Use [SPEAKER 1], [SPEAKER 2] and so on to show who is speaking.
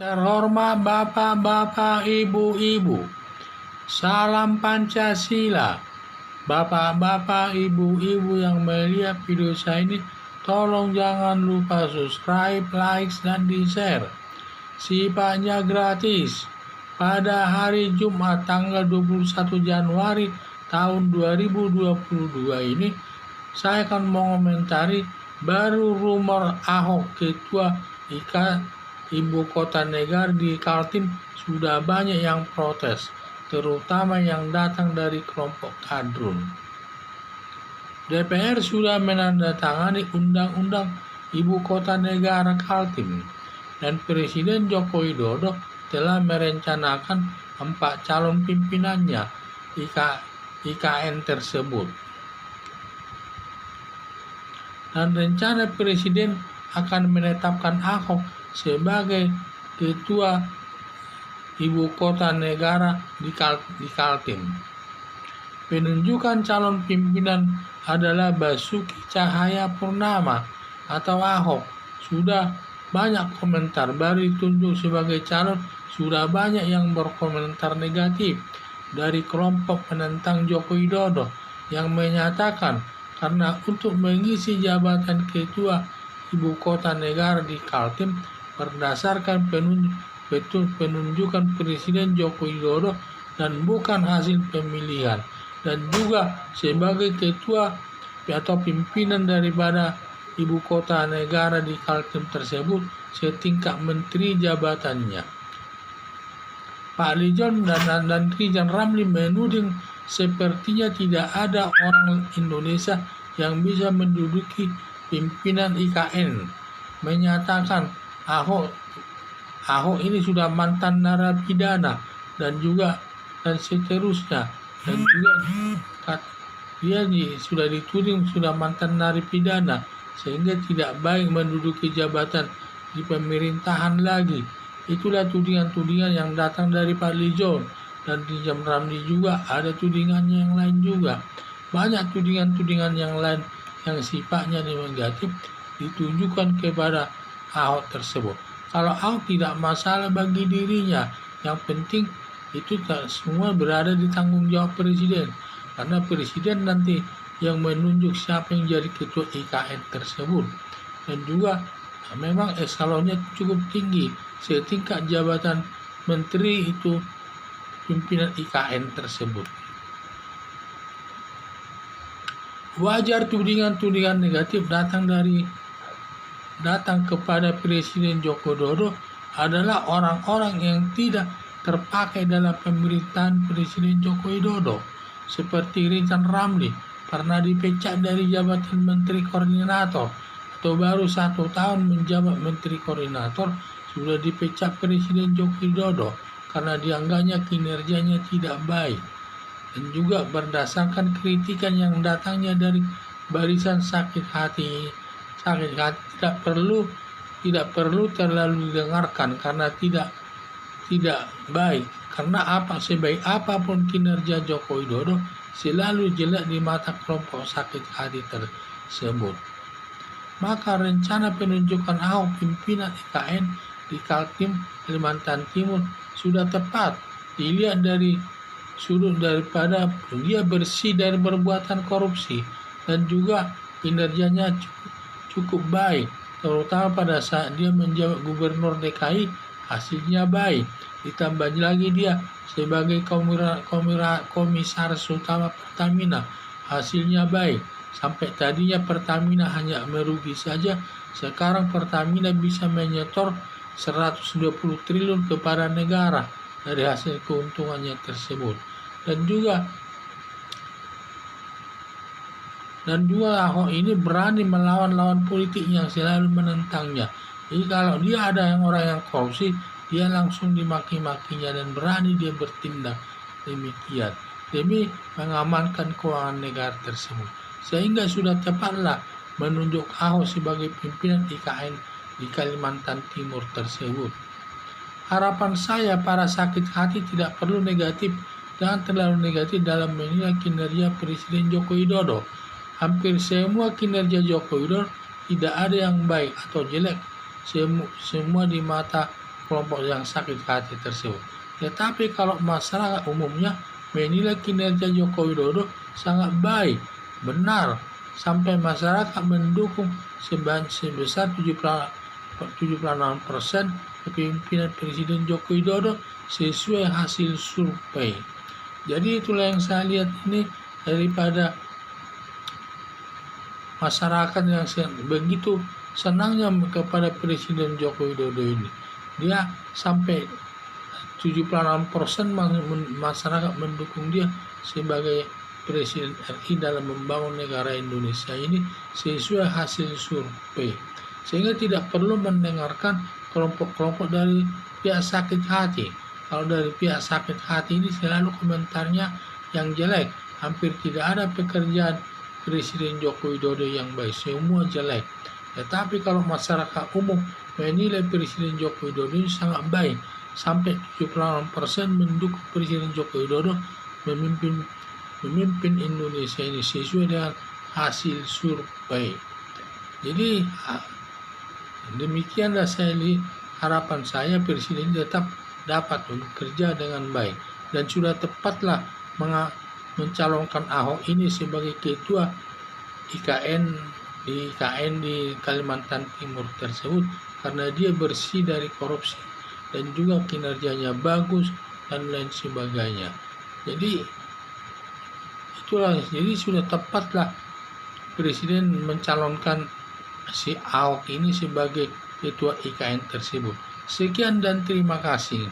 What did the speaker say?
[SPEAKER 1] Terhormat Bapak-Bapak, Ibu-Ibu, salam Pancasila. Bapak-Bapak, Ibu-Ibu yang melihat video saya ini, tolong jangan lupa subscribe, like, dan di-share. Sifatnya gratis. Pada hari Jumat tanggal 21 Januari tahun 2022 ini, saya akan mengomentari baru rumor Ahok Ketua Ibu Kota Negara di Kaltim sudah banyak yang protes, terutama yang datang dari kelompok kadrun. DPR sudah menandatangani Undang-Undang Ibu Kota Negara Kaltim, dan Presiden Joko Widodo telah merencanakan 4 calon pimpinannya IKN tersebut. Dan rencana Presiden akan menetapkan Ahok sebagai Ketua Ibu Kota Negara di Kaltim. Penunjukan calon pimpinan adalah Basuki Cahayapurnama atau Ahok. Sudah banyak komentar, baru ditunjuk sebagai calon sudah banyak yang berkomentar negatif dari kelompok penentang Joko Widodo yang menyatakan karena untuk mengisi jabatan Ketua Ibu Kota Negara di Kaltim berdasarkan penunjukan Presiden Joko Widodo dan bukan hasil pemilihan, dan juga sebagai ketua atau pimpinan daripada Ibu Kota Negara di Kaltim tersebut setingkat menteri jabatannya. Pak Lijon dan Ridwan Ramli menuding sepertinya tidak ada orang Indonesia yang bisa menduduki pimpinan IKN, menyatakan Ahok ini sudah mantan narapidana dan seterusnya, dan juga dia sudah dituding sudah mantan narapidana sehingga tidak baik menduduki jabatan di pemerintahan lagi. Itulah tudingan-tudingan yang datang dari Pak Lijon dan Ridwan Ramli, juga ada tudingannya yang lain juga. Banyak tudingan-tudingan yang lain yang sifatnya negatif ditujukan kepada Ahok tersebut. Kalau Ahok tidak masalah bagi dirinya, yang penting itu semua berada di tanggung jawab Presiden, karena Presiden nanti yang menunjuk siapa yang jadi ketua IKN tersebut, dan juga memang eselonnya cukup tinggi, setingkat jabatan menteri itu pimpinan IKN tersebut. Wajar tudingan-tudingan negatif datang kepada Presiden Joko Widodo adalah orang-orang yang tidak terpakai dalam pemerintahan Presiden Joko Widodo, seperti Ridwan Ramli pernah dipecat dari jabatan Menteri Koordinator, atau baru 1 tahun menjabat Menteri Koordinator sudah dipecat Presiden Joko Widodo karena dianggapnya kinerjanya tidak baik, dan juga berdasarkan kritikan yang datangnya dari barisan sakit hati tidak perlu terlalu didengarkan karena tidak baik. Karena sebaik apapun kinerja Joko Widodo selalu jelek di mata kelompok sakit hati tersebut. Maka rencana penunjukan Ahok pimpinan IKN di Kaltim, Kalimantan Timur sudah tepat dilihat dari sudut daripada dia bersih dari perbuatan korupsi dan juga kinerjanya cukup baik, terutama pada saat dia menjabat Gubernur DKI hasilnya baik. Ditambah lagi dia sebagai komisaris utama Pertamina hasilnya baik. Sampai tadinya Pertamina hanya merugi saja, sekarang Pertamina bisa menyetor 120 triliun kepada negara dari hasil keuntungannya tersebut. Dan juga Ahok ini berani melawan lawan politik yang selalu menentangnya. Jadi kalau dia ada orang yang korupsi, dia langsung dimaki-makinya dan berani dia bertindak demikian demi mengamankan keuangan negara tersebut. Sehingga sudah tepatlah menunjuk Ahok sebagai pimpinan IKN di Kalimantan Timur tersebut. Harapan saya para sakit hati tidak perlu negatif dan terlalu negatif dalam menilai kinerja Presiden Joko Widodo. Hampir semua kinerja Joko Widodo tidak ada yang baik atau jelek, semua di mata kelompok yang sakit hati tersebut. Tetapi kalau masyarakat umumnya menilai kinerja Joko Widodo sangat baik, benar, sampai masyarakat mendukung sebesar 76% kepemimpinan Presiden Joko Widodo sesuai hasil survei. Jadi itulah yang saya lihat ini daripada masyarakat yang begitu senangnya kepada Presiden Joko Widodo ini. Dia sampai 76% masyarakat mendukung dia sebagai Presiden RI dalam membangun negara Indonesia ini sesuai hasil survei. Sehingga tidak perlu mendengarkan kelompok-kelompok dari pihak sakit hati. Kalau dari pihak sakit hati ini selalu komentarnya yang jelek. Hampir tidak ada pekerjaan Presiden Joko Widodo yang baik, semua jelek. Tetapi kalau masyarakat umum menilai Presiden Joko Widodo ini sangat baik, sampai 76% mendukung Presiden Joko Widodo memimpin Indonesia ini sesuai dengan hasil survei. Jadi demikianlah harapan saya Presiden tetap dapat bekerja dengan baik, dan sudah tepatlah mencalonkan Ahok ini sebagai ketua IKN di Kalimantan Timur tersebut, karena dia bersih dari korupsi dan juga kinerjanya bagus dan lain sebagainya. Jadi itulah, jadi sudah tepatlah Presiden mencalonkan si Ahok ini sebagai ketua IKN tersebut. Sekian dan terima kasih.